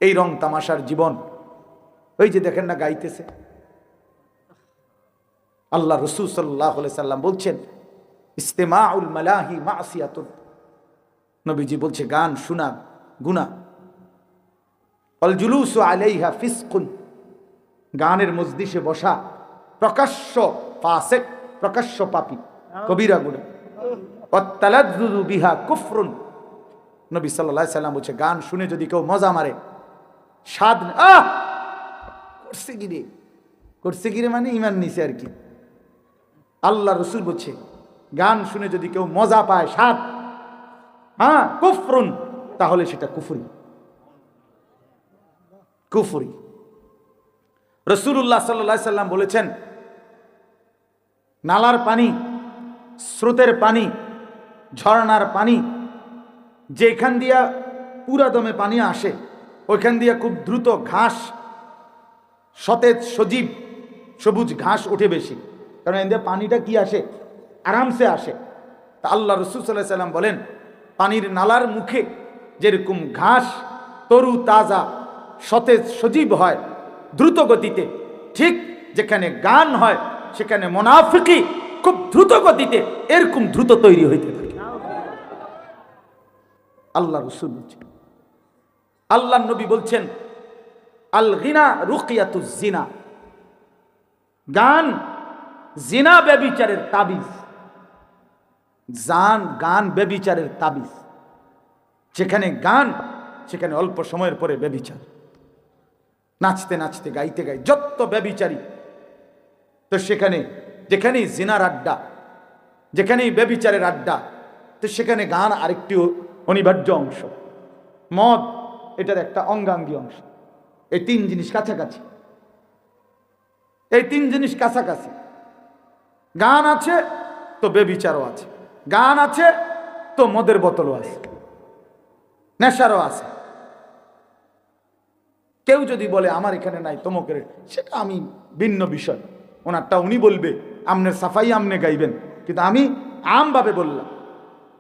এই রং তামাশার জীবন। ওই যে দেখেন না গাইতেছে। আল্লাহ রাসূল সাল্লাল্লাহু আলাইহি সাল্লাম বলছেন ইস্তিমাউল মালাহি মাসিয়াতুন, নবীজি বলছে গান শোনা গুনাহ, আল জুলুসু আলাইহা ফিসকুন, গানের মজলিসে বসা প্রকাশ্য ফাসিক, প্রকাশ্য পাপী, কবিরা গুনাহ, ওয়াত তালাজ্জুযু বিহা কুফরুন, নবী সাল্লাল্লাহু আলাইহি সাল্লাম বলছে গান শুনে যদি কেউ মজা মারে, স্বাদ করছে গিরে মানে ইমান নিছে আর কি। আল্লাহ রাসূল বলছে গান শুনে যদি কেউ মজা পায়, স্বাদ, কুফরুন, তাহলে সেটা কুফরি। কুফরি। রাসূলুল্লাহ সাল্লাল্লাহু আলাইহি সাল্লাম বলেছেন নালার পানি, স্রোতের পানি, ঝর্ণার পানি, যেখান দিয়া পুরা দমে পানি আসে ওইখান দিয়া খুব দ্রুত ঘাস, সতেজ সজীব সবুজ ঘাস ওঠে বেশি, কারণ এর পানিটা কি আসে, আরামসে আসে। তা আল্লাহ রাসূল সাল্লাল্লাহু আলাইহি সাল্লাম বলেন পানির নালার মুখে যেরকম ঘাস তরু তাজা সতেজ সজীব হয় দ্রুত গতিতে, ঠিক যেখানে গান হয় সেখানে মুনাফিকি খুব দ্রুত গতিতে এরকম দ্রুত তৈরি হইতে থাকে। আল্লাহ রাসূল বলছেন, আল্লাহ নবী বলছেন আল গিনা রুকিয়াতুজ জিনা, গান জিনা ব্যভিচারের তাবিজ। গান ব্যভিচারের তাবিজ। যেখানে গান সেখানে অল্প সময়ের পরে ব্যভিচার। নাচতে নাচতে গাইতে গাই যত ব্যভিচারী, তো সেখানে যেখানেই জিনার আড্ডা, যেখানেই ব্যভিচারের আড্ডা, তো সেখানে গান আরেকটি অনিবার্য অংশ। মদ এটার একটা অঙ্গাঙ্গী অংশ। এই তিন জিনিস কাছাকাছি, এই তিন জিনিস কাছাকাছি। গান আছে তো ব্যভিচারও আছে, গান আছে তো মদের বোতলও আছে, নেশারও আছে। কেউ যদি বলে আমার এখানে নাই তমকের, সেটা আমি ভিন্ন বিষয়, ওনারটা উনি বলবে, আমনের সাফাই আমনে গাইবেন, কিন্তু আমি আমভাবে বললাম,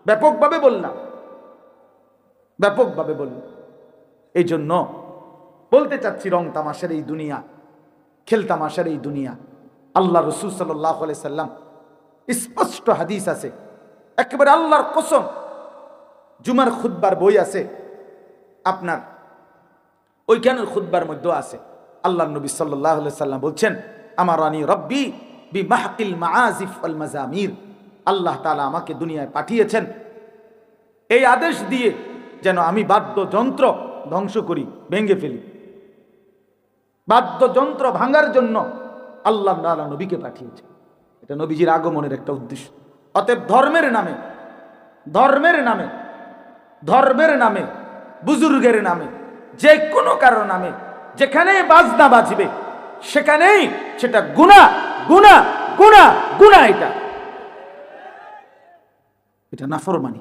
ব্যাপকভাবে বললাম, ব্যাপকভাবে বললাম। এই জন্য বলতে চাচ্ছি রং তামাশার এই দুনিয়া, খেল তামাশার এই দুনিয়া। আল্লাহ রাসূল সাল্লাল্লাহু আলাইহি সাল্লাম স্পষ্ট হাদিস আছে, একেবারে আল্লাহর কসম, জুমার খুতবার বই আছে আপনার, ওইখানের খুতবার মধ্যে আছে আল্লাহ নবী সাল্লাল্লাহু আলাইহি সাল্লাম বলছেন আমারানি রব্বি বিমাহকিল মাআজিফ ওয়াল মাজামির, আল্লাহ তাআলা আমাকে দুনিয়ায় পাঠিয়েছেন এই আদেশ দিয়ে যেন আমি বাদ্যযন্ত্র ধ্বংস করি, ভেঙে ফেলি। বাদ্যযন্ত্র ভাঙার জন্য আল্লাহ তাআলা নবীকে পাঠিয়েছেন। এটা নবীজির আগমনের একটা উদ্দেশ্য। অতএব ধর্মের নামে, ধর্মের নামে, ধর্মের নামে, বুজুর্গের নামে, যে কোনো কারো নামে যেখানেই বাজনা বাজবে সেখানেই সেটা গুনাহ, গুনাহ, গুনাহ, গুনাহ। এটা নাফরমানি,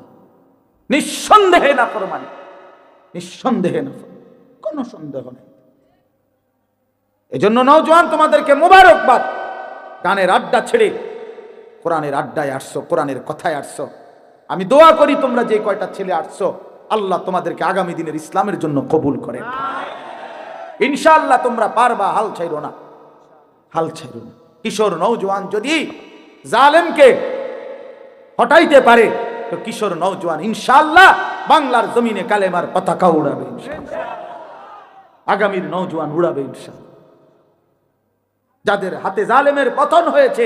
নিঃসন্দেহে নাফরমানি, নিঃসন্দেহে নাফরমানি, কোনো সন্দেহ নেই। এজন্য নওজোয়ান তোমাদেরকে মোবারকবাদ, গানের আড্ডা ছেড়ে কোরআনের আড্ডায় আসছো, কোরআনের কথায় আসছো। আমি দোয়া করি তোমরা যে কয়টা ছেলে আসছো আল্লাহ তোমাদেরকে আগামী দিনের ইসলামের জন্য কবুল করেন। ইনশাআল্লাহ তোমরা পারবা, হাল ছাইরো না, হাল ছাইরো না। কিশোর নওজোয়ান যদি জালেমকে হটাইতে পারে তো কিশোর নওজোয়ান ইনশাআল্লাহ বাংলার জমিনে কালেমার পতাকা উড়াবে ইনশাআল্লাহ, আগামীর নওজোয়ান উড়াবে ইনশাআল্লাহ। যাদের হাতে জালেমের পতন হয়েছে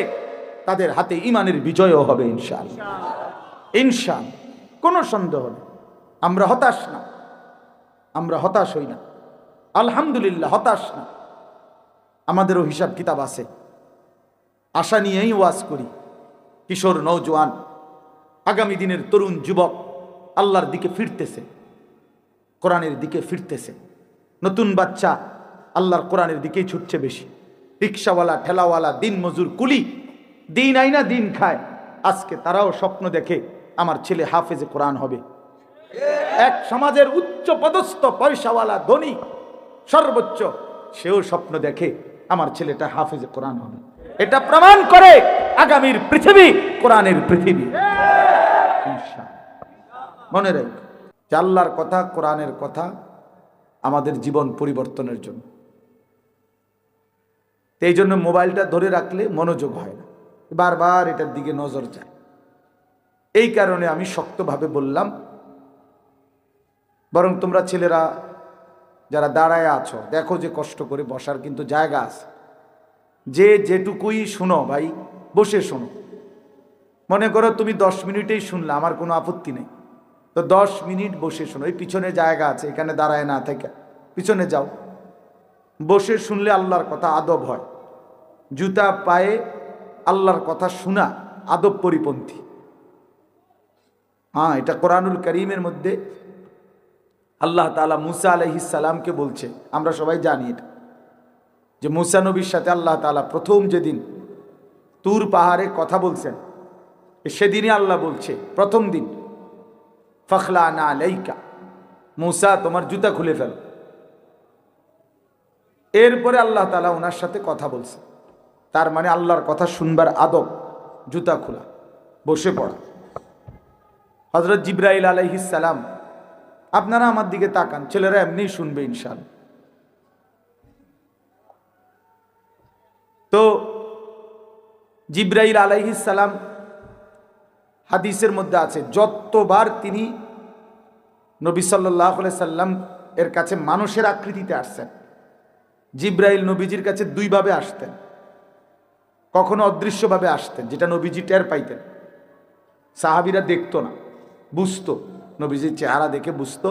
তাদের হাতে ঈমানের বিজয়ও হবে ইনশাআল্লাহ, ইনশাআল্লাহ, কোনো সন্দেহ নেই। আমরা হতাশ না, আমরা হতাশ হই না, আলহামদুলিল্লাহ হতাশ না। আমাদেরও হিসাব কিতাব আছে, আশা নিয়েই ওয়াজ করি। কিশোর নওজোয়ান আগামী দিনের তরুণ যুবক আল্লাহর দিকে ফিরতেছে, কোরআনের দিকে ফিরতেছে। নতুন বাচ্চা আল্লাহর কোরআনের দিকেই ছুটছে বেশি। রিক্সাওয়ালা, ঠেলাওয়ালা, দিন মজুর, কুলি, দিন আইনা দিন খায়, আজকে তারাও স্বপ্ন দেখে আমার ছেলে হাফেজে কোরআন হবে। এক সমাজের উচ্চ পদস্থ পয়সাওয়ালা ধনী সর্বোচ্চ, সেও স্বপ্ন দেখে আমার ছেলেটা হাফেজে কোরআন হবে। এটা প্রমাণ করে আগামীর পৃথিবী কোরআনের পৃথিবী। মনে রাখ যে আল্লাহর কথা, কোরআনের কথা আমাদের জীবন পরিবর্তনের জন্য। এই জন্য মোবাইলটা ধরে রাখলে মনোযোগ হয় না, বারবার এটার দিকে নজর যায়। এই কারণে আমি শক্তভাবে বললাম, বরং তোমরা ছেলেরা যারা দাঁড়ায় আছো দেখো যে কষ্ট করে বসার কিন্তু জায়গা আছে, যে যেটুকুই শুনো ভাই বসে শোনো। মনে করো তুমি 10 মিনিটেই শুনলে, আমার কোনো আপত্তি নেই, তো 10 মিনিট বসে শোনো। এই পিছনে জায়গা আছে, এখানে দাঁড়ায় না থেকে পিছনে যাও, বসে শুনলে আল্লাহর কথা আদব হয়। জুতা পায়ে আল্লাহর কথা শোনা আদব পরিপন্থী। হ্যাঁ, এটা কোরআনুল কারীমের মধ্যে আল্লাহ তাআলা মুসা আলাইহিস সালামকে বলছে। আমরা সবাই জানি এটা, যে মুসা নবীর সাথে আল্লাহ তাআলা প্রথম যেদিন তুর পাহাড়ে কথা বলছেন, সেদিনই আল্লাহ বলছে প্রথম দিন, ফখলানা আলাইকা, মুসা তোমার জুতা খুলে ফেল। এরপরে আল্লাহ তাআলা ওনার সাথে কথা বলছে। তার মানে আল্লাহর কথা শুনবার আদব জুতা খোলা, বসে পড়া। হযরত জিবরাইল আলাইহিস সালাম, আপনারা আমার দিকে তাকান, ছেলেরা এমনি শুনবে ইনশাআল্লাহ। তো জিবরাইল আলাইহিস সালাম, হাদিসের মধ্যে আছে, যতবার তিনি নবী সাল্লাল্লাহু আলাইহি সাল্লাম এর কাছে মানুষের আকৃতিতে আসছেন, জিবরাইল নবীজির কাছে দুইভাবে আসতেন। কখনো অদৃশ্যভাবে আসতেন, যেটা নবীজি টের পাইতেন, সাহাবীরা দেখতো না, বুঝতো, নবীজির চেহারা দেখে বুঝতো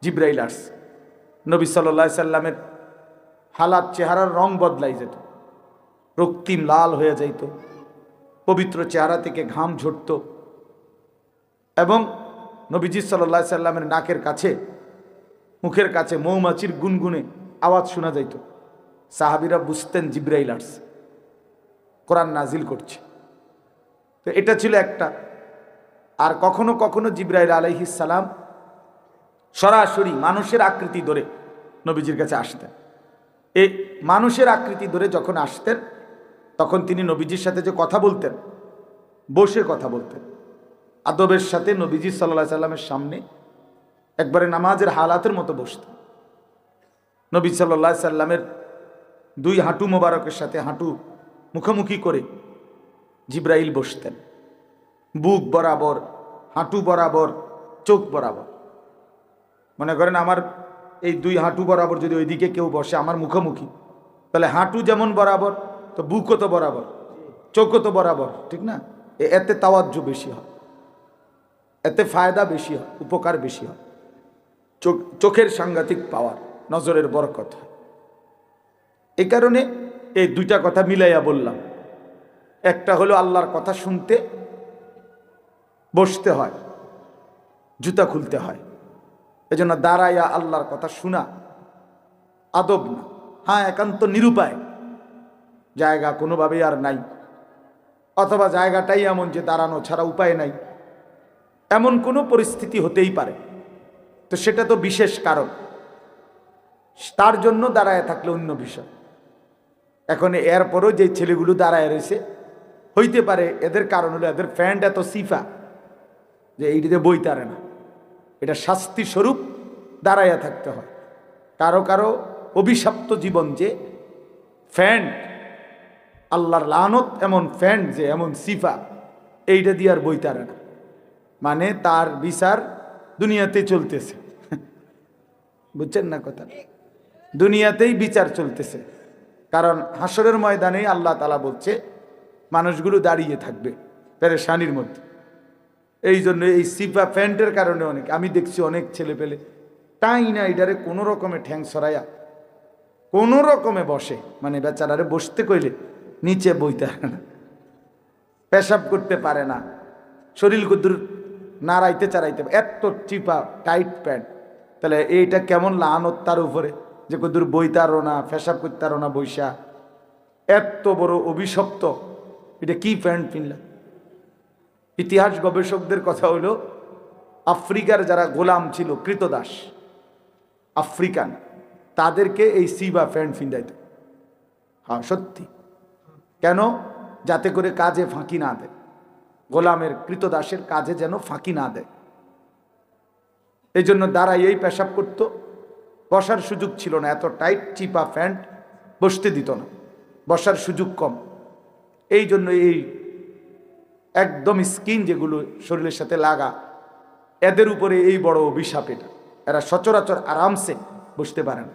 জিবরাইল আসছে। নবী সাল্লাল্লাহু আলাইহি সাল্লামের হালাত, চেহারার রং বদলাই যেত, রক্তিম লাল হয়ে যাইত, পবিত্র চেহারা থেকে ঘাম ঝরত, এবং নবীজি সাল্লাল্লাহু আলাইহি সাল্লামের নাকের কাছে, মুখের কাছে মৌমাছির গুনগুনে আওয়াজ শোনা যাইত। সাহাবীরা বুঝতেন জিবরাইল আসছে, কোরআন নাজিল করছে। তো এটা ছিল একটা। আর কখনো কখনো জিবরাইল আলাইহিস সালাম সরাসরি মানুষের আকৃতি ধরে নবীজির কাছে আসতেন। এই মানুষের আকৃতি ধরে যখন আসতেন, তখন তিনি নবীজির সাথে যে কথা বলতেন, বসে কথা বলতেন আদবের সাথে। নবীজি সাল্লাল্লাহু আলাইহি সাল্লামের সামনে একবারে নামাজের হালাতের মতো বসতেন। নবী সাল্লাল্লাহু আলাইহি সাল্লামের দুই হাঁটু মোবারকের সাথে হাঁটু মুখোমুখি করে জিবরাইল বসতেন, বুক বরাবর, হাঁটু বরাবর, চোখ বরাবর। মনে করেন আমার এই দুই হাঁটু বরাবর যদি ওইদিকে কেউ বসে আমার মুখোমুখি, তাহলে হাঁটু যেমন বরাবর, তো বুকও তো বরাবর, চোখও তো বরাবর, ঠিক না? এতে তাওয়াজ্জু বেশি হয়, এতে ফায়দা বেশি হয়, উপকার বেশি হয়, চোখের সাংঘাতিক পাওয়ার, নজরের বরকত হয়। এই কারণে এই দুইটা কথা মিলাইয়া বললাম। একটা হলো আল্লাহর কথা শুনতে বসতে হয়, জুতা খুলতে হয়। এজন্য দাঁড়াইয়া আল্লাহর কথা শোনা আদব না। হ্যাঁ, একান্ত নিরুপায়, জায়গা কোনোভাবেই আর নাই, অথবা জায়গাটাই এমন যে দাঁড়ানো ছাড়া উপায় নাই, এমন কোনো পরিস্থিতি হতেই পারে। তো সেটা তো বিশেষ কারণ, তার জন্য দাঁড়ায় থাকলে অন্য বিষয়। এখন এরপরও যে ছেলেগুলো দাঁড়ায় রয়েছে, হইতে পারে এদের কারণ হলো এদের ফ্যান্ট এত সিফা যে এইটিতে বই তারে না, এটা শাস্তি স্বরূপ দাঁড়াইয়া থাকতে হয়। কারো কারো অভিশপ্ত জীবন যে ফ্যান্ট, আল্লাহর লানত এমন ফ্যান্ট যে এমন সিফা, এইটা দিয়ে আর বই তারে না, মানে তার বিচার দুনিয়াতে চলতেছে। বুঝছেন না কথা? দুনিয়াতেই বিচার চলতেছে। কারণ হাসরের ময়দানে আল্লাহ তাআলা বলছে মানুষগুলো দাঁড়িয়ে থাকবে পেরেশানির মধ্যে। এই জন্য এই সিফা প্যান্টের কারণে অনেক, আমি দেখছি অনেক ছেলে পেলে তাই না এটারে কোনো রকমে ঠ্যাং সরাইয়া কোনো রকমে বসে, মানে বেচারারে বসতে কইলে নিচে বইতে পারে না, পেশাব করতে পারে না, শরীর কুদুর নাড়াইতে চাড়াইতে, এত চিপা টাইট প্যান্ট। তাহলে এইটা কেমন লানত তার উপরে, যে কুদুর বইতারও না, পেশাব করতারও না বৈশা, এত বড় অভিশপ্ত, এটা কি প্যান্ট কিনলাম? ইতিহাস গবেষকদের কথা হলো আফ্রিকার যারা গোলাম ছিল, কৃতদাস আফ্রিকান, তাদেরকে এই সিবা প্যান্ট ফিন্দাইত। হ্যাঁ সত্যি। কেন? যাতে করে কাজে ফাঁকি না দেয়, গোলামের কৃতদাসের কাজে যেন ফাঁকি না দেয়। এই জন্য দাঁড়াই এই পেশাব করত, বসার সুযোগ ছিল না, এত টাইট চিপা প্যান্ট বসতে দিত না, বসার সুযোগ কম। এই জন্য এই একদম স্কিন যেগুলো শরীরের সাথে লাগা, এদের উপরে এই বড় অভিশাপ। এটা এরা সচরাচর আরামসে বসতে পারে না,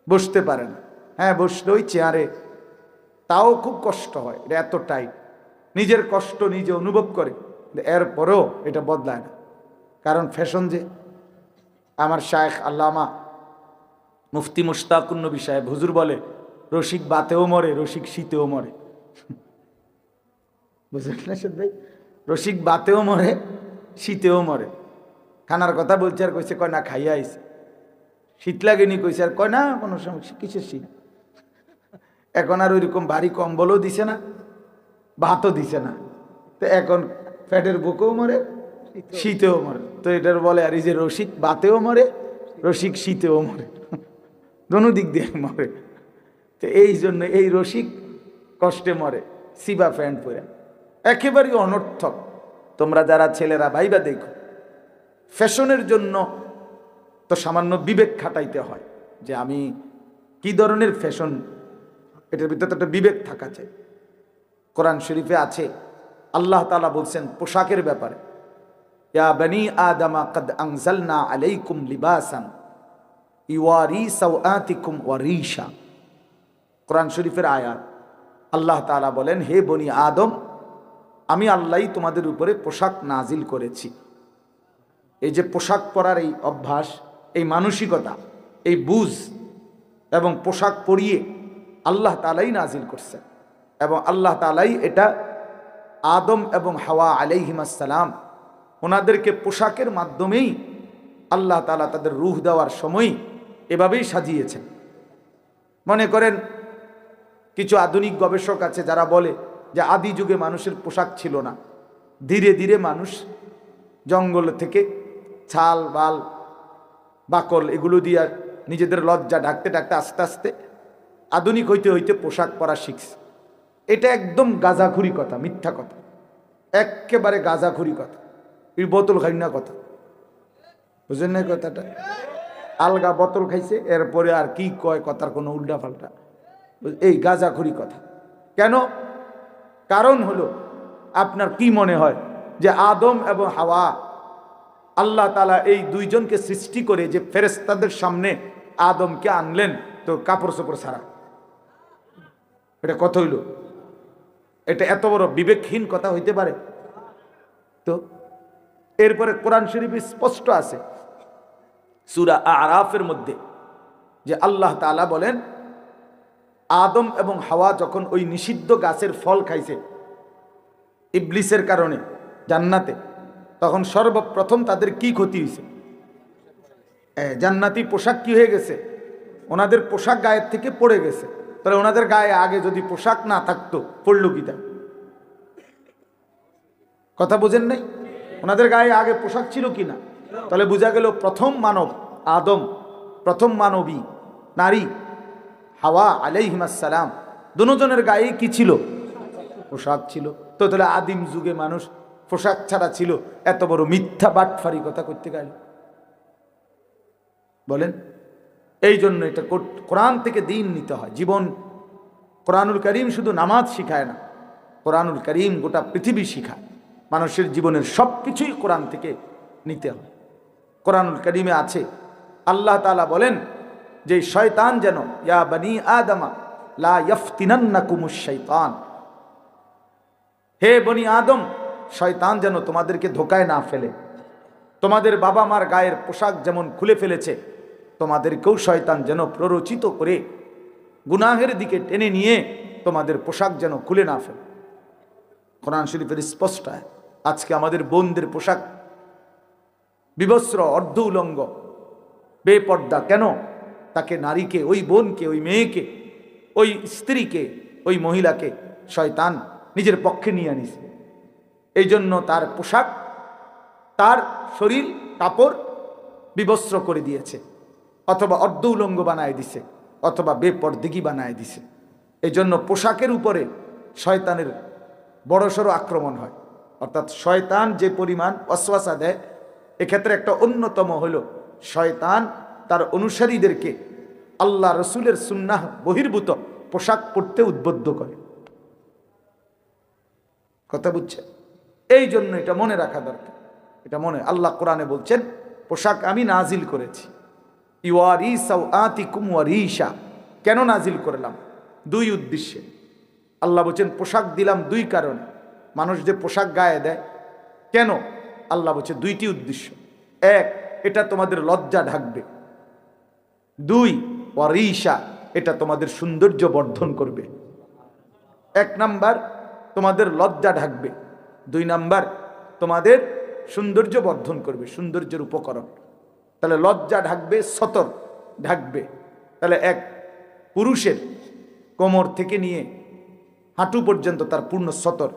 বসতে পারে না। হ্যাঁ, বসলে ওই চেয়ারে, তাও খুব কষ্ট হয়, এটা এত টাইট। নিজের কষ্ট নিজে অনুভব করে, এরপরেও এটা বদলায় না, কারণ ফ্যাশন যে। আমার শায়েখ আল্লামা মুফতি মুশতাকুন নবী সাহেব হুজুর বলে, রসিক বাতেও মরে, রসিক শীতেও মরে। বুঝলেন না ভাই? রসিক বাতেও মরে, শীতেও মরে। খানার কথা বলছে আর কইছে, কয় না খাইয়া আইছে। শীত লাগেনি কইছে, আর কয় না কোনো সমস্যা, কিসের শীত। এখন আর ওইরকম ভারী কম্বলও দিছে না, ভাতও দিছে না, তো এখন ফ্যাটের বুকেও মরে, শীতেও মরে। তো এটার বলে আর এই যে রসিক বাতেও মরে, রসিক শীতেও মরে, দোনো দিক দিয়ে মরে। তো এই জন্য এই রসিক কষ্টে মরে সিবা প্যান্ট পরে, একেবারেই অনর্থক। তোমরা যারা ছেলেরা ভাইবা দেখো, ফ্যাশনের জন্য তো সামান্য বিবেক খাটাইতে হয়, যে আমি কি ধরনের ফ্যাশন, এটার ভিতরে একটা বিবেক থাকা চাই। কোরআন শরীফে আছে, আল্লাহ তাআলা বলছেন পোশাকের ব্যাপারে, ইয়া বনি আদমা কদ আনজালনা আলাইকুম লিবাসান ইওয়ারি সাওআতিকুম ওয়া রিশা। কোরআন শরীফের আয়াত। আল্লাহ তাআলা বলেন, হে বনি আদম, আমি আল্লাহই তোমাদের উপরে পোশাক নাজিল করেছি। এই যে পোশাক পরার এই অভ্যাস, এই মানসিকতা, এই বুঝ এবং পোশাক পরিয়ে আল্লাহ তাআলাই নাজিল করছেন, এবং আল্লাহ তাআলাই এটা আদম এবং হাওয়া আলাইহিমাস সালাম ওনাদেরকে পোশাকের মাধ্যমেই আল্লাহ তাআলা তাদের রূহ দেওয়ার সময় এভাবেই সাজিয়েছেন। মনে করেন কিছু আধুনিক গবেষক আছে যারা বলে যে আদি যুগে মানুষের পোশাক ছিল না, ধীরে ধীরে মানুষ জঙ্গল থেকে ছাল বাল বাকল এগুলো দিয়ে নিজেদের লজ্জা ঢাকতে ঢাকতে আস্তে আস্তে আধুনিক হইতে হইতে পোশাক পরা শিখছে। এটা একদম গাঁজাখুরি কথা, মিথ্যা কথা, একেবারে গাঁজাখুরি কথা, এই বোতল খাই না কথা। বুঝলেন না কথাটা? আলগা বোতল খাইছে, এরপরে আর কি কয় কথার কোনো উল্টা পাল্টা, এই গাঁজাখুরি কথা। কেন? কারণ হলো, আপনার কি মনে হয় যে আদম এবং হাওয়া আল্লাহ তাআলা এই দুইজনকে সৃষ্টি করে যে ফেরেশতাদের সামনে আদমকে আনলেন তো কাপড় চোপড় ছাড়া? এটা কথা হইল? এটা এত বড় বিবেকহীন কথা হইতে পারে? তো এরপরে কোরআন শরীফে স্পষ্ট আছে সূরা আরাফের মধ্যে, যে আল্লাহ তাআলা বলেন, আদম এবং হাওয়া যখন ওই নিষিদ্ধ গাছের ফল খাইছে ইবলিসের কারণে জান্নাতে, তখন সর্বপ্রথম তাদের কি ক্ষতি হয়েছে? জান্নাতি পোশাক কি হয়ে গেছে? ওনাদের পোশাক গায়ের থেকে পড়ে গেছে। তাহলে ওনাদের গায়ে আগে যদি পোশাক না থাকতো, পড়লো কি তা? কথা বোঝেন নাই? ওনাদের গায়ে আগে পোশাক ছিল কি না? তাহলে বোঝা গেল প্রথম মানব আদম, প্রথম মানবী নারী হাওয়া আলাইহিমাস সালাম, দুজনের গায়ে কি ছিল? পোশাক ছিল। তো তাহলে আদিম যুগে মানুষ পোশাক ছাড়া ছিল, এত বড় মিথ্যা বাটফারি কথা করতে গেল? বলেন। এই জন্য এটা কোরআন থেকে দিন নিতে হয়, জীবন। কোরআনুল কারীম শুধু নামাজ শিখায় না, কোরআনুল কারীম গোটা পৃথিবী শিখায়। মানুষের জীবনের সব কিছুই কোরআন থেকে নিতে হয়। কোরআনুল কারীমে আছে, আল্লাহ তাআলা বলেন যে শয়তান যেন, ইয়া বনি আদমা লা ইফতিনান্নাকুমুশ শাইতান, হে বনি আদম, শয়তান যেন তোমাদেরকে ধোকায় না ফেলে। তোমাদের বাবা মার গায়ের পোশাক যেমন খুলে ফেলেছে, তোমাদেরকেও শয়তান যেন প্ররোচিত করে গুনাহের দিকে টেনে নিয়ে তোমাদের পোশাক যেন খুলে না ফেলে। কোরআন শরীফের স্পষ্ট। আজকে আমাদের বোনদের পোশাক বিবস্ত্র, অর্ধ উলঙ্গ, বেপর্দা। কেন? তাকে, নারীকে, ওই বোনকে, ওই মেয়েকে, ওই স্ত্রীকে, ওই মহিলাকে শয়তান নিজের পক্ষে নিয়ে আনিছে। এই জন্য তার পোশাক, তার শরীর কাপড় বিবস্ত্র করে দিয়েছে, অথবা অর্ধ উলঙ্গ বানায় দিছে, অথবা বেপরদিগি বানায় দিছে। এই জন্য পোশাকের উপরে শয়তানের বড়সড় আক্রমণ হয়। অর্থাৎ শয়তান যে পরিমাণ ওয়াসওয়াসা দেয়, এক্ষেত্রে একটা অন্যতম হলো শয়তান তার অনুসারীদেরকে আল্লাহ রসুলের সুন্নাহ বহির্ভূত পোশাক পরতে উদ্বুদ্ধ করে। কথা বুঝছে? এই জন্য এটা মনে রাখা দরকার। এটা মনে, আল্লাহ কোরআনে বলছেন পোশাক আমি নাজিল করেছি। ইওয়ারি সাওআতিকুম ওয়ারিশা, কেন নাজিল করলাম? দুই উদ্দেশ্যে। আল্লাহ বলছেন পোশাক দিলাম দুই কারণে। মানুষ যে পোশাক গায়ে দেয় কেন? আল্লাহ বলছে দুইটি উদ্দেশ্য। এক, এটা তোমাদের লজ্জা ঢাকবে। দুই, ওয়ারিশা, এটা তোমাদের সৌন্দর্য বর্ধন করবে। এক নাম্বার তোমাদের লজ্জা ঢাকবে, দুই নাম্বার তোমাদের সৌন্দর্য বর্ধন করবে, সৌন্দর্যের উপকরণ। তাহলে লজ্জা ঢাকবে, সতর ঢাকবে। তাহলে এক পুরুষের কোমর থেকে নিয়ে হাঁটু পর্যন্ত তার পূর্ণ সতর।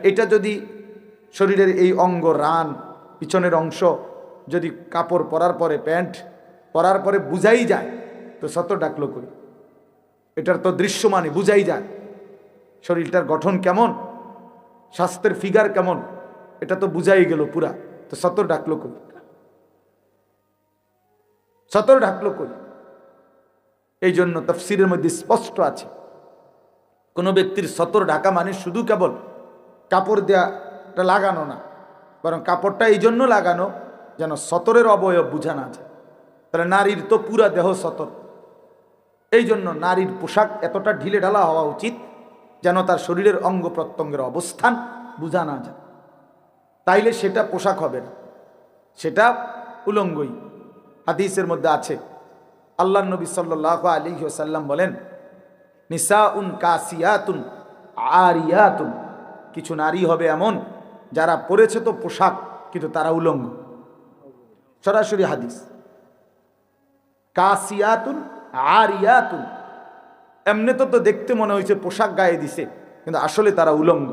এটা যদি শরীরের এই অঙ্গ, রান, পিছনের অংশ যদি কাপড় পরার পরে, প্যান্ট পরার পরে বুঝাই যায়, তো সতর ঢাকলো করি? এটার তো দৃশ্যমানে বুঝাই যায় শরীরটার গঠন কেমন, স্বাস্থ্যের ফিগার কেমন, এটা তো বুঝাই গেল পুরা। তো সতর ঢাকলো করি? সতর ঢাকলো করি? এই জন্য তাফসীরের মধ্যে স্পষ্ট আছে, কোন ব্যক্তির সতর ঢাকা মানে শুধু কেবল কাপড় দেওয়াটা লাগানো না, বরং কাপড়টা এই জন্য লাগানো যেন সতরের অবয়ব বোঝা না যায়। তাহলে নারীর তো পুরা দেহ সতর। এই জন্য নারীর পোশাক এতটা ঢিলে ঢালা হওয়া উচিত যেন তার শরীরের অঙ্গ প্রত্যঙ্গের অবস্থান বোঝা না যায়। তাইলে সেটা পোশাক হবে না, সেটা উলঙ্গই। হাদিসের মধ্যে আছে, আল্লাহ নবী সাল্লাল্লাহু আলাইহি ওয়াসাল্লাম বলেন, নিসাউন কাসিয়াতুন আরিয়াতুন, কিছু নারী হবে এমন যারা পরেছে তো পোশাক কিন্তু তারা উলঙ্গ। সরাসরি হাদিস। কাসিয়াতুন আরিয়াতুন, এমনি তো দেখতে মনে হয়েছে পোশাক গায়ে দিছে, কিন্তু আসলে তারা উলঙ্গ।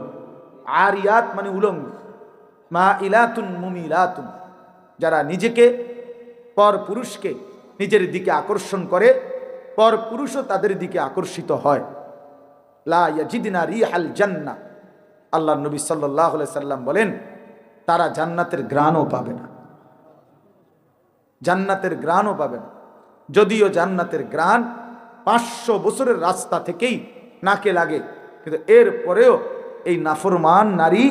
আরিয়াত মানে উলঙ্গ। মা ইলাতুন মুমিলাতুন, যারা নিজেকে পর পুরুষকে নিজের দিকে আকর্ষণ করে, পর পুরুষও তাদের দিকে আকর্ষিত হয়। লা ইয়াজিদনা রিহাল জান্নাহ, আল্লাহ নবী সাল্লাল্লাহু আলাইহি সাল্লাম বলেন তারা জান্নাতের ঘ্রাণও পাবে না। জান্নাতের ঘ্রাণও পাবে না। যদিও জান্নাতের ঘ্রাণ 500 বছরের রাস্তা থেকেই নাকে লাগে, কিন্তু এর পরেও এই নাফরমান নারী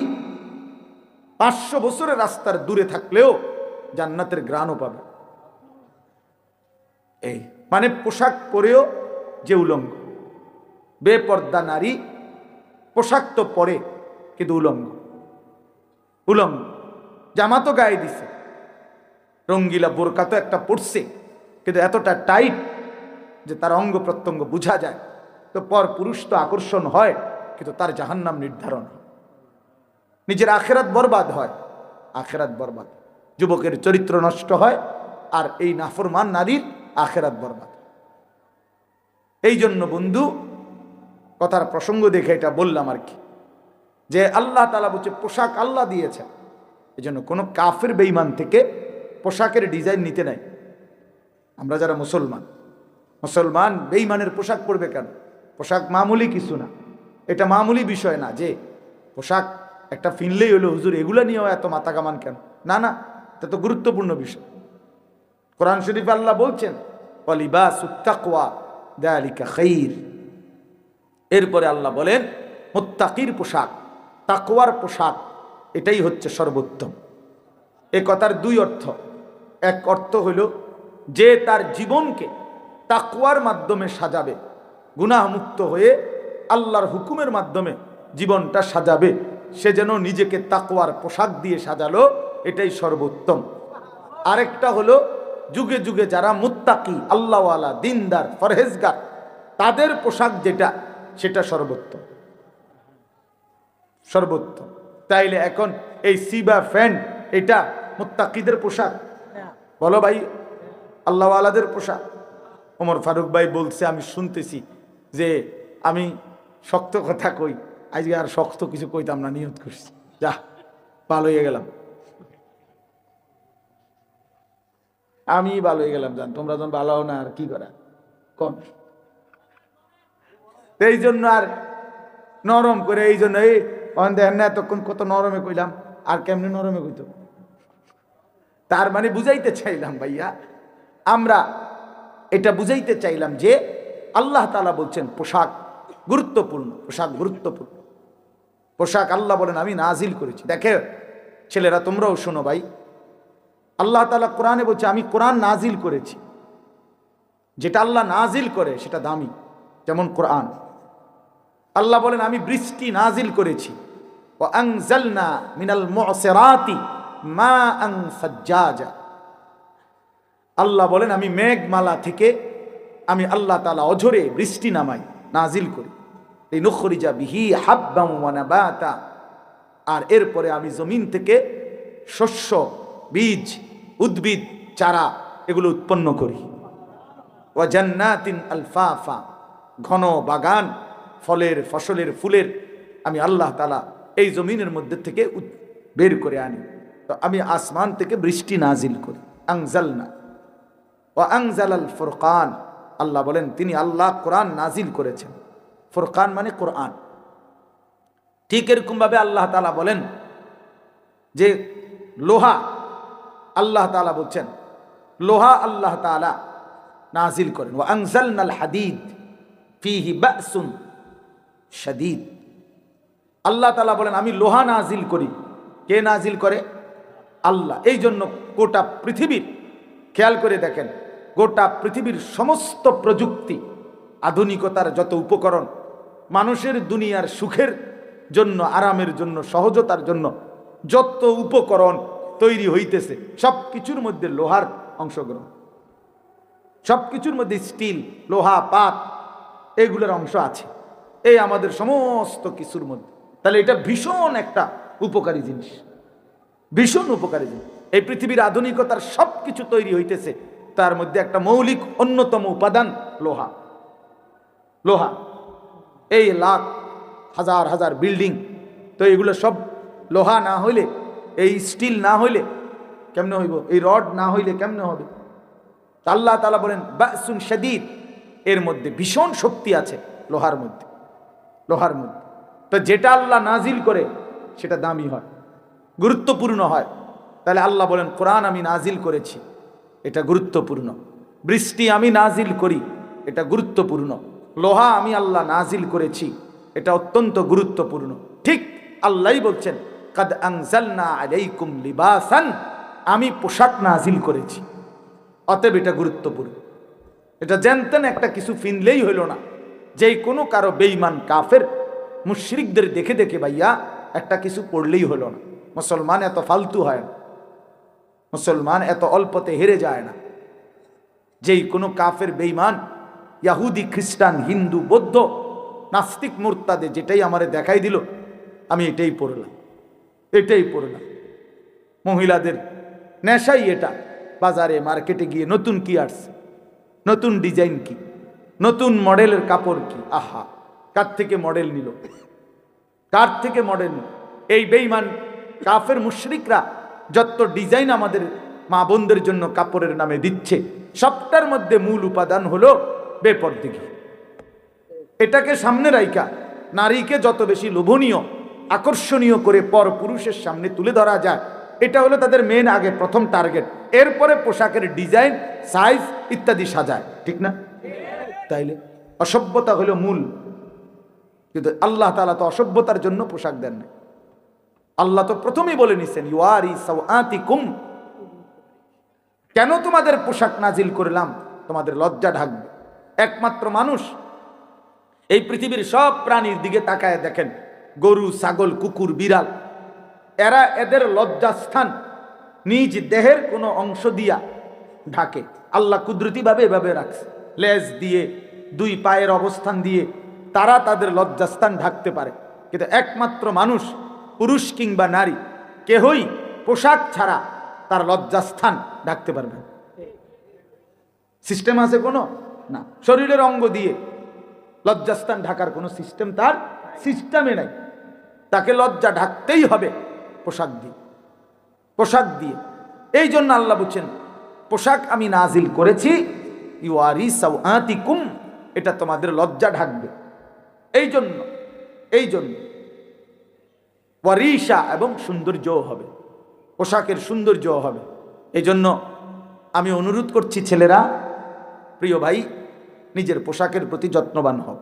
500 বছরের রাস্তার দূরে থাকলেও জান্নাতের ঘ্রাণও পাবে। এই মানে পোশাক পরেও যে উলঙ্গ। বেপর্দা নারী পোশাক তো পরে কিন্তু উলঙ্গ। উলঙ্গ জামা তো গায়ে দিছে, রঙ্গিলা বোরকা তো একটা পড়ছে, কিন্তু এতটা টাইট যে তার অঙ্গ প্রত্যঙ্গ বোঝা যায়। তো পর পুরুষ তো আকর্ষণ হয়, কিন্তু তার জাহান্নাম নির্ধারণ হয়। নিজের আখেরাত বরবাদ হয়, আখেরাত বরবাদ। যুবকের চরিত্র নষ্ট হয়, আর এই নাফরমান নারীর আখেরাত বরবাদ। এই জন্য বন্ধু, কথার প্রসঙ্গ দেখে এটা বললাম আর কি, যে আল্লাহ তাআলা বলছে পোশাক আল্লাহ দিয়েছেন। এই জন্য কোনো কাফের বেঈমান থেকে পোশাকের ডিজাইন নিতে নাই। আমরা যারা মুসলমান বেঈমানের পোশাক পরবে কেন? পোশাক মামুলি কিছু না, এটা মামুলি বিষয় না যে পোশাক একটা ফিনলেই হলো হুজুর এগুলো নিয়েও এত মাথা কামান কেন? না না, এটা তো গুরুত্বপূর্ণ বিষয়। কোরআন শরীফে আল্লাহ বলছেন ওয়ালিবাসুত তাকওয়া যালিকা খাইর। এরপরে আল্লাহ বলেন মুত্তাকির পোশাক, তাকওয়ার পোশাক, এটাই হচ্ছে সর্বোত্তম। এ কথার দুই অর্থ। এক অর্থ হইল যে তার জীবনকে তাকওয়ার মাধ্যমে সাজাবে, গুনাহমুক্ত হয়ে আল্লাহর হুকুমের মাধ্যমে জীবনটা সাজাবে, সে যেন নিজেকে তাকওয়ার পোশাক দিয়ে সাজালো, এটাই সর্বোত্তম। আরেকটা হলো যুগে যুগে যারা মুত্তাকি, আল্লাহওয়ালা, দিনদার, ফরহেজগার, তাদের পোশাক যেটা, সেটা সর্বোত্তম। সর্বোত্তম। তাইলে এখন এই সিবা ফ্যান্ট এটা মুত্তাকিদের পোশাক? বলো ভাই, আল্লাহওয়ালাদের পোশাক? ওমর ফারুক ভাই বলছে, আমি শুনতেছি যে আমি শক্ত কথা কই, আজকে আর শক্ত কিছু কইতাম না, নিয়ত করছি। যা ভালো হয়ে গেলাম, আমি ভালো হয়ে গেলাম। জান তোমরা যখন ভালো হও না আর কি করা কম। এই জন্য আর নরম করে, এই জন্য এই দেখেন না এতক্ষণ কত নরমে কইলাম, আর কেমনি নরমে কইতো। তার মানে বুঝাইতে চাইলাম ভাইয়া, আমরা এটা বুঝাইতে চাইলাম যে আল্লাহ তাআলা বলছেন পোশাক গুরুত্বপূর্ণ, পোশাক গুরুত্বপূর্ণ। পোশাক আল্লাহ বলেন আমি নাজিল করেছি। দেখে ছেলেরা তোমরাও শোনো ভাই, আল্লাহ তাআলা কোরআনে বলছে আমি কোরআন নাজিল করেছি। যেটা আল্লাহ নাজিল করে সেটা দামি, যেমন কোরআন। আল্লাহ বলেন আমি বৃষ্টি নাজিল করেছি, ওয়া আনজালনা মিনাল মুসিরাতি মাআন সাজ্জাজা। আল্লাহ বলেন আমি মেঘমালা থেকে আমি আল্লাহ তাআলা অঝরে বৃষ্টি নামাই, নাজিল করি। লিনুখরিজা বিহি হাব্বান ওয়া নাবাতা, আর এরপরে আমি জমিন থেকে শস্য, বীজ, উদ্ভিদ, চারা এগুলো উৎপন্ন করি। ওয়া জান্নাতিন আলফাফা, ঘন বাগান ফলের, ফসলের, ফুলের আমি আল্লাহ তাআলা এই জমিনের মধ্যে থেকে বের করে আনি। তো আমি আসমান থেকে বৃষ্টি নাজিল করি। আনজালনা ওয়া আনজালাল ফুরকান, আল্লাহ বলেন তিনি আল্লাহ কোরআন নাজিল করেছেন। ফুরকান মানে কোরআন। ঠিক এরকম ভাবে আল্লাহ তাআলা বলেন যে লোহা, আল্লাহ তাআলা বলছেন লোহা আল্লাহ তাআলা নাজিল করেন। ওয়া আনজালনাল হাদিদ ফীহি বাসুন শাদীদ, আল্লাহ তাআলা বলেন আমি লোহা নাজিল করি। কে নাজিল করে? আল্লাহ। এই জন্য গোটা পৃথিবীর, খেয়াল করে দেখেন, গোটা পৃথিবীর সমস্ত প্রযুক্তি, আধুনিকতার যত উপকরণ, মানুষের দুনিয়ার সুখের জন্য, আরামের জন্য, সহজতার জন্য যত উপকরণ তৈরি হইতেছে সব কিছুর মধ্যে লোহার অংশগ্রহণ, সব কিছুর মধ্যে স্টিল, লোহা, পাত এগুলোর অংশ আছে এই আমাদের সমস্ত কিছুর মধ্যে। তাহলে এটা ভীষণ একটা উপকারী জিনিস, ভীষণ উপকারী জিনিস। এই পৃথিবীর আধুনিকতার সব কিছু তৈরি হইতেছে, তার মধ্যে একটা মৌলিক অন্যতম উপাদান লোহা। লোহা, এই লাখ হাজার হাজার বিল্ডিং, তো এগুলো সব লোহা না হইলে, এই স্টিল না হইলে কেমনে হইব? এই রড না হইলে কেমনে হবে? আল্লাহ তাআলা বলেন বাসুন শাদীদ, এর মধ্যে ভীষণ শক্তি আছে লোহার মধ্যে, লোহার মধ্যে। তো যেটা আল্লাহ নাজিল করে সেটা দামি হয়, গুরুত্বপূর্ণ হয়। তাহলে আল্লাহ বলেন কোরআন আমি নাজিল করেছি, এটা গুরুত্বপূর্ণ। বৃষ্টি আমি নাজিল করি, এটা গুরুত্বপূর্ণ। লোহা আমি আল্লাহ নাজিল করেছি, এটা অত্যন্ত গুরুত্বপূর্ণ। ঠিক আল্লাহই বলছেন কাদ আনজালনা আলাইকুম লিবাসান, আমি পোশাক নাজিল করেছি, অতএব এটা গুরুত্বপূর্ণ। এটা জানতেন একটা কিছু ফিনলেই হইল না, যেই কোনো কারো বেঈমান কাফের মুশরিকদের দেখে দেখে ভাইয়া একটা কিছু পড়লেই হলো না। মুসলমান এত ফালতু হয় না, মুসলমান এত অল্পতে হেরে যায় না। যেই কোনো কাফের বেঈমান, ইয়াহুদি, খ্রিস্টান, হিন্দু, বৌদ্ধ, নাস্তিক, মুরতাদে যেটাই আমারে দেখাই দিল আমি এটাই পড়লাম, এটাই পড়লাম। মহিলাদের নেশাই এটা। বাজারে মার্কেটে গিয়ে নতুন কি আসছে, নতুন ডিজাইন কি, নতুন মডেলের কাপড় কি, আহা কার থেকে মডেল নিল, কার থেকে মডেল নিল। এই বেঈমান কাফের মুশরিকরা যত ডিজাইন আমাদের মা বোনদের জন্য কাপড়ের নামে দিচ্ছে, সবটার মধ্যে মূল উপাদান হলো বেপরদেগি। এটাকে সামনে রাইখা নারীকে যত বেশি লোভনীয়, আকর্ষণীয় করে পর পুরুষের সামনে তুলে ধরা যায়, এটা হলো তাদের মেন আগে প্রথম টার্গেট। এরপরে পোশাকের ডিজাইন, সাইজ ইত্যাদি সাজায়, ঠিক না? তাইলে অসভ্যতা হলো মূল। কিন্তু আল্লাহ তাআলা তো অসভ্যতার জন্য পোশাক দেন না। আল্লাহ তো প্রথমেই বলে নিছেন ইউয়ারি সাওআতিকুম, কেন তোমাদের পোশাক নাজিল করলাম? তোমাদের লজ্জা ঢাকবে। একমাত্র মানুষ, এই পৃথিবীর সব প্রাণীর দিকে তাকায় দেখেন, গরু, ছাগল, কুকুর, বিড়াল, এরা এদের লজ্জাস্থান নিজ দেহের কোনো অংশ দিয়া ঢাকে। আল্লাহ কুদরতিভাবে এভাবে রাখছে, লেজ দিয়ে, দুই পায়ের অবস্থান দিয়ে তারা তাদের লজ্জাস্থান ঢাকতে পারে। কিন্তু একমাত্র মানুষ, পুরুষ কিংবা নারী, কেহই পোশাক ছাড়া তার লজ্জাস্থান ঢাকতে পারবে না। সিস্টেম আছে কোনো? না। শরীরের অঙ্গ দিয়ে লজ্জাস্থান ঢাকার কোনো সিস্টেম তার সিস্টেমে নাই। তাকে লজ্জা ঢাকতেই হবে পোশাক দিয়ে, পোশাক দিয়ে। এই জন্য আল্লাহ বলছেন পোশাক আমি নাজিল করেছি ইউয়ারি সাওআতিকুম, এটা তোমাদের লজ্জা ঢাকবে। এই জন্য ওয়ারিশা, এবং সৌন্দর্যও হবে, পোশাকের সৌন্দর্যও হবে। এই জন্য আমি অনুরোধ করছি ছেলেরা, প্রিয় ভাই, নিজের পোশাকের প্রতি যত্নবান হও।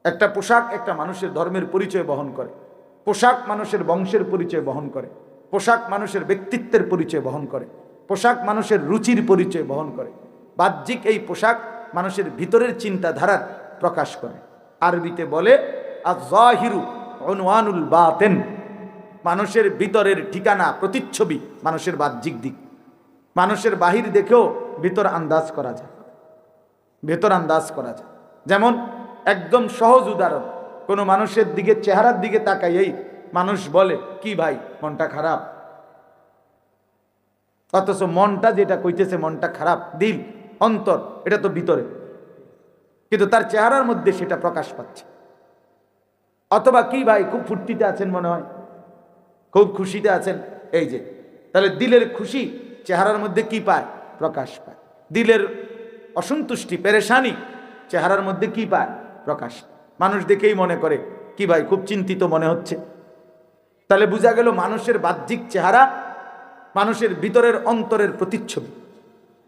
একটা পোশাক একটা মানুষের ধর্মের পরিচয় বহন করে, পোশাক মানুষের বংশের পরিচয় বহন করে, পোশাক মানুষের ব্যক্তিত্বের পরিচয় বহন করে, পোশাক মানুষের রুচির পরিচয় বহন করে। বাহ্যিক এই পোশাক মানুষের ভিতরের চিন্তাধারার প্রকাশ করে। আরবিতে বলে আয-যাহিরু উনওয়ানুল বাতিন, মানুষের ভিতরের ঠিকানা, প্রতিচ্ছবি মানুষের বাহ্যিক দিক। মানুষের বাহির দেখেও ভিতর আন্দাজ করা যায়, ভেতর আন্দাজ করা যায়। যেমন একদম সহজ উদাহরণ, কোনো মানুষের দিকে, চেহারার দিকে তাকাইয়েই মানুষ বলে কি ভাই মনটা খারাপ, অথচ মনটা যেটা কইতেছে মনটা খারাপ, দিল অন্তর এটা তো ভিতরে, কিন্তু তার চেহারার মধ্যে সেটা প্রকাশ পাচ্ছে। অথবা কি ভাই খুব ফুর্তিতে আছেন মনে হয়, খুব খুশিতে আছেন, এই যে তাহলে দিলের খুশি চেহারার মধ্যে কি পায়, প্রকাশ পায়। দিলের অসন্তুষ্টি, পেরেশানি চেহারার মধ্যে কি পায়, প্রকাশ পায়। মানুষ দেখেই মনে করে কি ভাই খুব চিন্তিত মনে হচ্ছে। তাহলে বোঝা গেল মানুষের বাহ্যিক চেহারা মানুষের ভিতরের অন্তরের প্রতিচ্ছবি,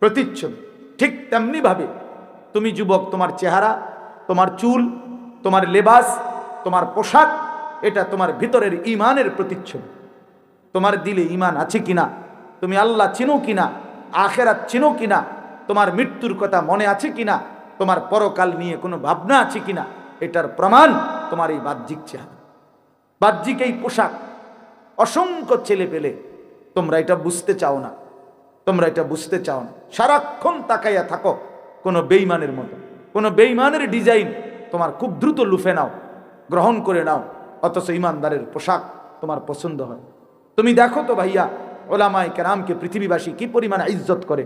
প্রতিচ্ছবি। ঠিক তেমনি ভাবে তুমি যুবক, তোমার চেহারা, তোমার চুল, তোমার লেবাস, তোমার পোশাক, এটা তোমার ভিতরের ঈমানের প্রতিচ্ছবি। তোমার দিলে ঈমান আছে কিনা, তুমি আল্লাহ চিনো কিনা, আখিরাত চিনো কিনা, তোমার মৃত্যুর কথা মনে আছে কিনা, তোমার পরকাল নিয়ে কোনো ভাবনা আছে কিনা, এটার প্রমাণ তোমার এই বাহ্যিক চেহারা, বাহ্যিক এই পোশাক। অসংখ্য ছেলে পেলে তোমরা এটা বুঝতে চাও না, তোমরা এটা বুঝতে চাও না, সারাক্ষণ তাকাইয়া থাকো কোনো বেঈমানের মতো, কোনো বেঈমানের ডিজাইন তোমার খুব দ্রুত লুফে নাও, গ্রহণ করে নাও, অথচ ইমানদারের পোশাক তোমার পছন্দ হয়। তুমি দেখো তো ভাইয়া, ওলামায়ে কেরামকে পৃথিবীবাসী কি পরিমাণ ইজ্জত করে,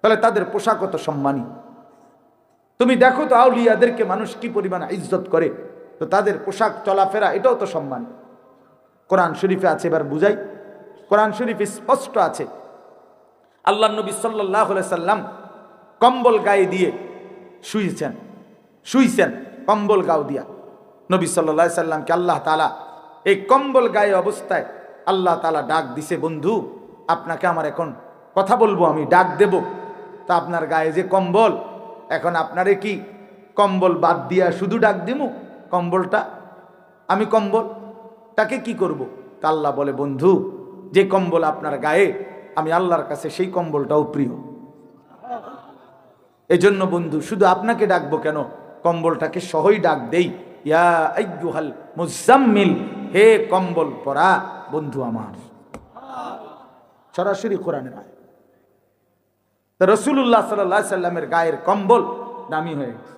তাহলে তাদের পোশাক কত সম্মানী। তুমি দেখো তো আউলিয়াদেরকে মানুষ কি পরিমাণ ইজ্জত করে, তো তাদের পোশাক চলাফেরা এটাও তো সম্মান। কোরআন শরীফে আছে, এবার বুঝাই। কোরআন শরীফে স্পষ্ট আছে, আল্লাহ নবী সাল্লাল্লাহু আলাইহি সাল্লাম কম্বল গায়ে দিয়ে শুইছেন কম্বল গাও দিয়া। নবী সাল্লাল্লাহু আলাইহি সাল্লামকে আল্লাহ তাআলা এই কম্বল গায়ে অবস্থায় আল্লাহ তাআলা ডাক দিছে, বন্ধু আপনাকে আমার এখন কথা বলবো, আমি ডাক দেব, তা আপনার গায়ে যে কম্বল, এখন আপনারে কি কম্বল বাদ দিয়া শুধু ডাক দিমু? কম্বলটা আমি কম্বলটাকে কি করব? তা আল্লাহ বলে, বন্ধু যে কম্বল আপনার গায়ে, আমি আল্লাহর কাছে সেই কম্বলটাও প্রিয়। এজন্য বন্ধু শুধু আপনাকে ডাকবো কেন, কম্বলটাকে সহই ডাক দেই, ইয়া আইয়ুহাল মুজাম্মিল, হে কম্বল পরা বন্ধু আমার। সরাসরি কোরআনের আয়াত। তা রাসূলুল্লাহ সাল্লাল্লাহু আলাইহি সাল্লামের গায়ের কম্বল দামি হয়ে গেছে,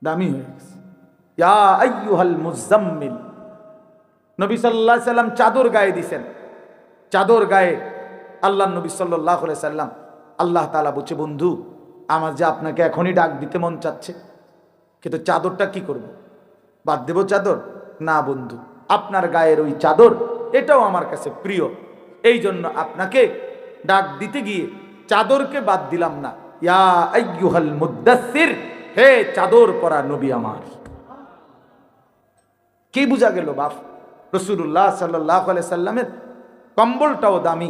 দামি হয়ে গেছে। ইয়া আইয়ুহাল মুজাম্মিল, নবী সাল্লাল্লাহু আলাইহি সাল্লাম চাদর গায়ে দিছেন, চাদর গায়ে আল্লাহ নবী সাল্লাল্লাহু আলাইহি সাল্লাম, আল্লাহ তাআলা বলছে, বন্ধু আমার যে আপনাকে এখনই ডাক দিতে মন চাচ্ছে, কিন্তু চাদরটা কি করব, বাদ দেব চাদর? না বন্ধু, আপনার গায়ের ওই চাদর এটাও আমার কাছে প্রিয়, এই জন্য আপনাকে ডাক দিতে গিয়ে চাদরকে বাদ দিলাম না। ইয়া আইয়ুহাল মুদ্দাসসির, হে চাদর পরা নবী আমার। কি বুঝা গেল বাপ? রাসূলুল্লাহ সাল্লাল্লাহু আলাইহি সাল্লামের কম্বলটাও দামি,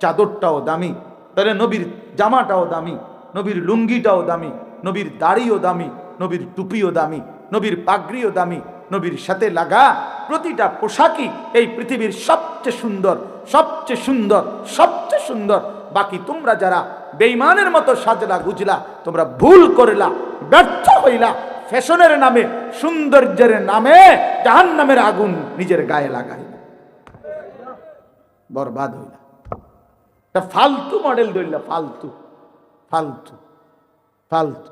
চাদরটাও দামি, তাহলে নবীর জামাটাও দামি, নবীর লুঙ্গিটাও দামি, নবীর দাড়িও দামি, নবীর টুপিও দামি, নবীর পাগড়িও দামি, নবীর সাথে লাগা প্রতিটা পোশাকই এই পৃথিবীর সবচেয়ে সুন্দর, সবচেয়ে সুন্দর, সবচেয়ে সুন্দর। বাকি তোমরা যারা বেঈমানের মতো সাজলা গুজলা, তোমরা ভুল করলা, ব্যর্থ হইলা, ফ্যাশনের নামে, সৌন্দর্যের নামে জাহান্নামের আগুন নিজের গায়ে লাগাই, বরবাদ হইলা। ফালতু মডেল ধরলা, ফালতু ফালতু ফালতু।